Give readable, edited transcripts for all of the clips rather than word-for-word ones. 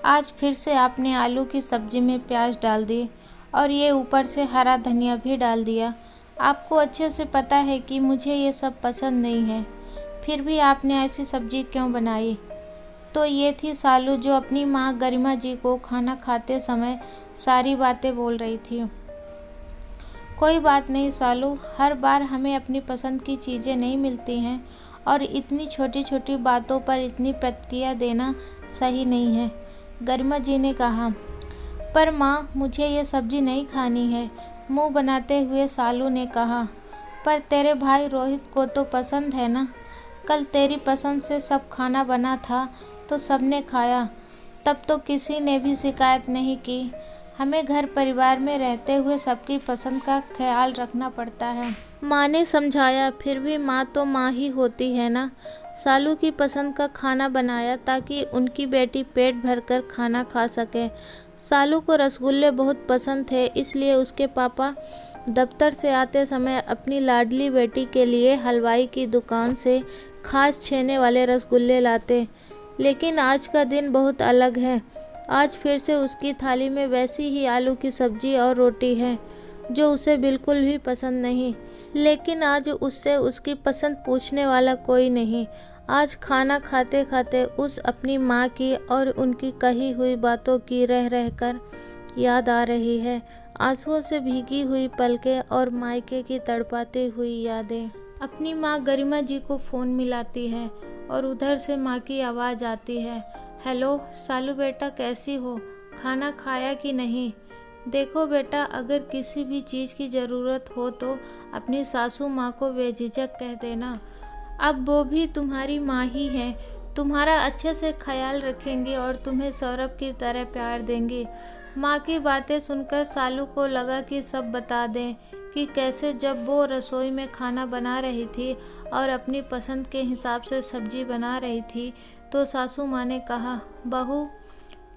आज फिर से आपने आलू की सब्ज़ी में प्याज डाल दी और ये ऊपर से हरा धनिया भी डाल दिया। आपको अच्छे से पता है कि मुझे ये सब पसंद नहीं है, फिर भी आपने ऐसी सब्ज़ी क्यों बनाई? तो ये थी सालू, जो अपनी माँ गरिमा जी को खाना खाते समय सारी बातें बोल रही थी। कोई बात नहीं सालू, हर बार हमें अपनी पसंद की चीज़ें नहीं मिलती हैं और इतनी छोटी छोटी बातों पर इतनी प्रतिक्रिया देना सही नहीं है, गरिमा जी ने कहा। पर माँ, मुझे ये सब्ज़ी नहीं खानी है, मुंह बनाते हुए सालू ने कहा। पर तेरे भाई रोहित को तो पसंद है ना? कल तेरी पसंद से सब खाना बना था तो सबने खाया, तब तो किसी ने भी शिकायत नहीं की। हमें घर परिवार में रहते हुए सबकी पसंद का ख्याल रखना पड़ता है, माँ ने समझाया। फिर भी माँ तो माँ ही होती है ना। सालू की पसंद का खाना बनाया ताकि उनकी बेटी पेट भरकर खाना खा सके। सालू को रसगुल्ले बहुत पसंद थे, इसलिए उसके पापा दफ्तर से आते समय अपनी लाडली बेटी के लिए हलवाई की दुकान से खास छेने वाले रसगुल्ले लाते। लेकिन आज का दिन बहुत अलग है। आज फिर से उसकी थाली में वैसी ही आलू की सब्जी और रोटी है, जो उसे बिल्कुल भी पसंद नहीं। लेकिन आज उससे उसकी पसंद पूछने वाला कोई नहीं। आज खाना खाते खाते उस अपनी माँ की और उनकी कही हुई बातों की रह रहकर याद आ रही है। आंसुओं से भीगी हुई पलकें और मायके की तड़पाती हुई यादें। अपनी माँ गरिमा जी को फ़ोन मिलाती है और उधर से माँ की आवाज़ आती है। हेलो सालू बेटा, कैसी हो? खाना खाया कि नहीं? देखो बेटा, अगर किसी भी चीज़ की ज़रूरत हो तो अपनी सासू माँ को बेझिझक कह देना। अब वो भी तुम्हारी माँ ही है, तुम्हारा अच्छे से ख्याल रखेंगे और तुम्हें सौरभ की तरह प्यार देंगे। माँ की बातें सुनकर सालू को लगा कि सब बता दें कि कैसे जब वो रसोई में खाना बना रही थी और अपनी पसंद के हिसाब से सब्जी बना रही थी, तो सासू माँ ने कहा, बहू,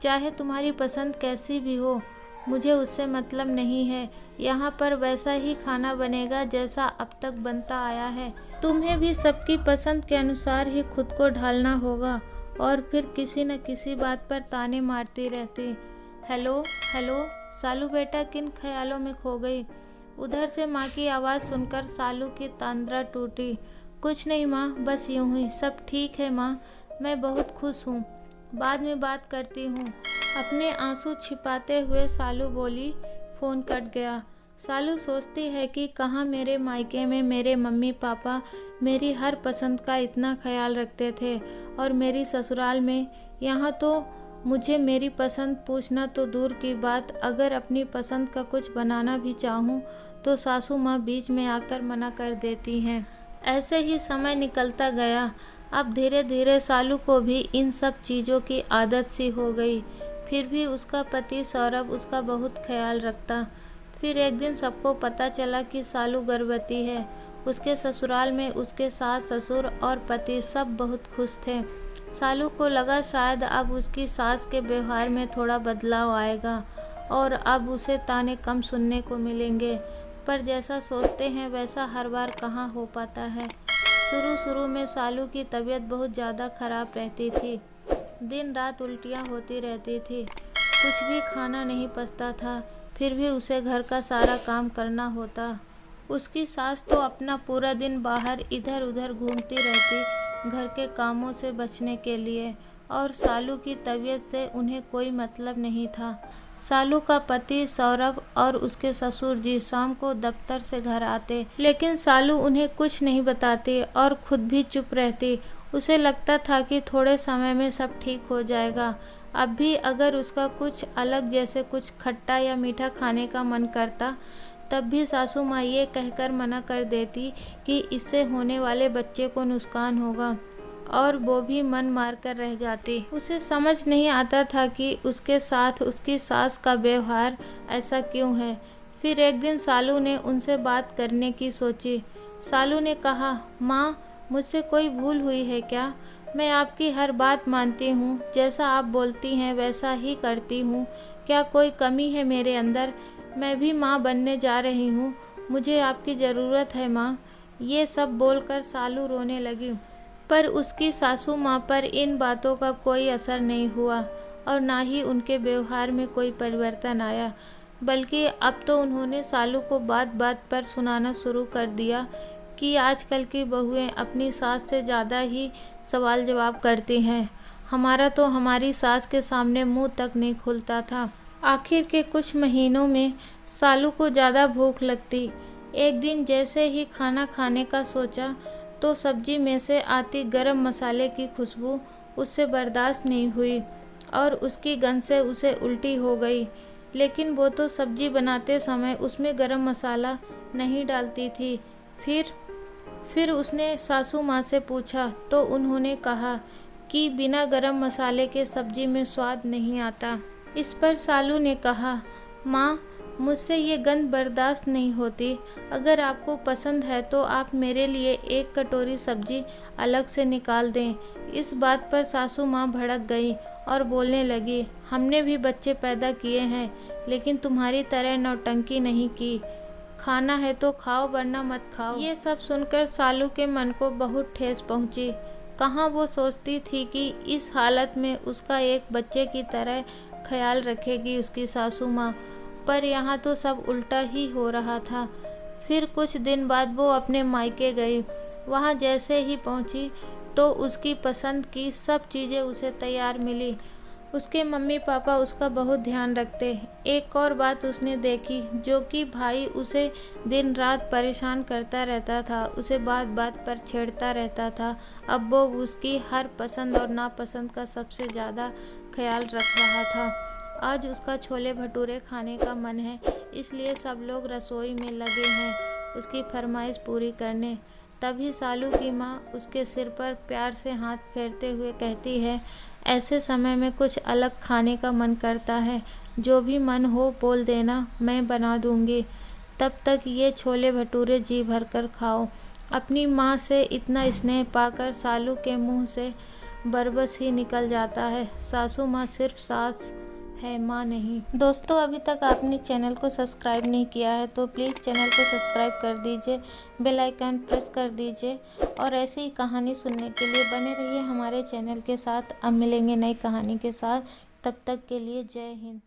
चाहे तुम्हारी पसंद कैसी भी हो, मुझे उससे मतलब नहीं है। यहाँ पर वैसा ही खाना बनेगा जैसा अब तक बनता आया है। तुम्हें भी सबकी पसंद के अनुसार ही खुद को ढालना होगा और फिर किसी न किसी बात पर ताने मारती रहती। हेलो हेलो सालू बेटा, किन ख्यालों में खो गई? उधर से माँ की आवाज़ सुनकर सालू की तंद्रा टूटी। कुछ नहीं माँ, बस यूं ही। सब ठीक है माँ, मैं बहुत खुश हूँ, बाद में बात करती हूँ। अपने आंसू छिपाते हुए सालू बोली। फ़ोन कट गया। सालू सोचती है कि कहाँ मेरे मायके में मेरे मम्मी पापा मेरी हर पसंद का इतना ख्याल रखते थे, और मेरी ससुराल में यहाँ तो मुझे मेरी पसंद पूछना तो दूर की बात, अगर अपनी पसंद का कुछ बनाना भी चाहूँ तो सासू माँ बीच में आकर मना कर देती हैं। ऐसे ही समय निकलता गया। अब धीरे धीरे सालू को भी इन सब चीज़ों की आदत सी हो गई। फिर भी उसका पति सौरभ उसका बहुत ख्याल रखता। फिर एक दिन सबको पता चला कि सालू गर्भवती है। उसके ससुराल में उसके सास ससुर और पति सब बहुत खुश थे। सालू को लगा शायद अब उसकी सास के व्यवहार में थोड़ा बदलाव आएगा और अब उसे ताने कम सुनने को मिलेंगे। पर जैसा सोचते हैं वैसा हर बार कहाँ हो पाता है। शुरू में सालू की तबीयत बहुत ज़्यादा ख़राब रहती थी। दिन रात उल्टियाँ होती रहती थी, कुछ भी खाना नहीं पचता था। फिर भी उसे घर का सारा काम करना होता। उसकी सास तो अपना पूरा दिन बाहर इधर उधर घूमती रहती घर के कामों से बचने के लिए, और सालू की तबीयत से उन्हें कोई मतलब नहीं था। सालू का पति सौरभ और उसके ससुर जी शाम को दफ्तर से घर आते, लेकिन सालू उन्हें कुछ नहीं बताती और खुद भी चुप रहती। उसे लगता था कि थोड़े समय में सब ठीक हो जाएगा। अब भी अगर उसका कुछ अलग, जैसे कुछ खट्टा या मीठा खाने का मन करता, तब भी सासू माँ ये कहकर मना कर देती कि इससे होने वाले बच्चे को नुकसान होगा, और वो भी मन मार कर रह जाती। उसे समझ नहीं आता था कि उसके साथ उसकी सास का व्यवहार ऐसा क्यों है। फिर एक दिन सालू ने उनसे बात करने की सोची। सालू ने कहा, माँ, मुझसे कोई भूल हुई है क्या? मैं आपकी हर बात मानती हूँ, जैसा आप बोलती हैं वैसा ही करती हूँ। क्या कोई कमी है मेरे अंदर? मैं भी माँ बनने जा रही हूँ, मुझे आपकी ज़रूरत है माँ। ये सब बोलकर सालू रोने लगी। पर उसकी सासू माँ पर इन बातों का कोई असर नहीं हुआ और ना ही उनके व्यवहार में कोई परिवर्तन आया, बल्कि अब तो उन्होंने सालू को बात बात पर सुनाना शुरू कर दिया कि आजकल की बहुएं अपनी सास से ज़्यादा ही सवाल जवाब करती हैं। हमारा तो हमारी सास के सामने मुंह तक नहीं खुलता था। आखिर के कुछ महीनों में सालू को ज़्यादा भूख लगती। एक दिन जैसे ही खाना खाने का सोचा तो सब्जी में से आती गरम मसाले की खुशबू उससे बर्दाश्त नहीं हुई और उसकी गंध से उसे उल्टी हो गई। लेकिन वो तो सब्जी बनाते समय उसमें गरम मसाला नहीं डालती थी। फिर उसने सासू माँ से पूछा तो उन्होंने कहा कि बिना गरम मसाले के सब्जी में स्वाद नहीं आता। इस पर सालू ने कहा, माँ, मुझसे ये गंध बर्दाश्त नहीं होती। अगर आपको पसंद है तो आप मेरे लिए 1 कटोरी सब्जी अलग से निकाल दें। इस बात पर सासू माँ भड़क गई और बोलने लगी, हमने भी बच्चे पैदा किए हैं, लेकिन तुम्हारी तरह नौटंकी नहीं की। खाना है तो खाओ वरना मत खाओ। ये सब सुनकर सालू के मन को बहुत ठेस पहुंची। कहाँ वो सोचती थी कि इस हालत में उसका एक बच्चे की तरह ख्याल रखेगी उसकी सासू माँ, पर यहाँ तो सब उल्टा ही हो रहा था। फिर कुछ दिन बाद वो अपने मायके गई। वहाँ जैसे ही पहुँची तो उसकी पसंद की सब चीज़ें उसे तैयार मिली। उसके मम्मी पापा उसका बहुत ध्यान रखते। एक और बात उसने देखी, जो कि भाई उसे दिन रात परेशान करता रहता था, उसे बात बात पर छेड़ता रहता था। अब वो उसकी हर पसंद और नापसंद का सबसे ज़्यादा ख्याल रख रहा था। आज उसका छोले भटूरे खाने का मन है, इसलिए सब लोग रसोई में लगे हैं उसकी फरमाइश पूरी करने। तभी सालू की माँ उसके सिर पर प्यार से हाथ फेरते हुए कहती है, ऐसे समय में कुछ अलग खाने का मन करता है, जो भी मन हो बोल देना, मैं बना दूंगी। तब तक ये छोले भटूरे जी भर कर खाओ। अपनी माँ से इतना स्नेह पाकर सालू के मुंह से बरबस ही निकल जाता है। सासू माँ सिर्फ सास है, माँ नहीं। दोस्तों, अभी तक आपने चैनल को सब्सक्राइब नहीं किया है तो प्लीज़ चैनल को सब्सक्राइब कर दीजिए, बेल आइकन प्रेस कर दीजिए और ऐसी ही कहानी सुनने के लिए बने रहिए हमारे चैनल के साथ। अब मिलेंगे नई कहानी के साथ, तब तक के लिए जय हिंद।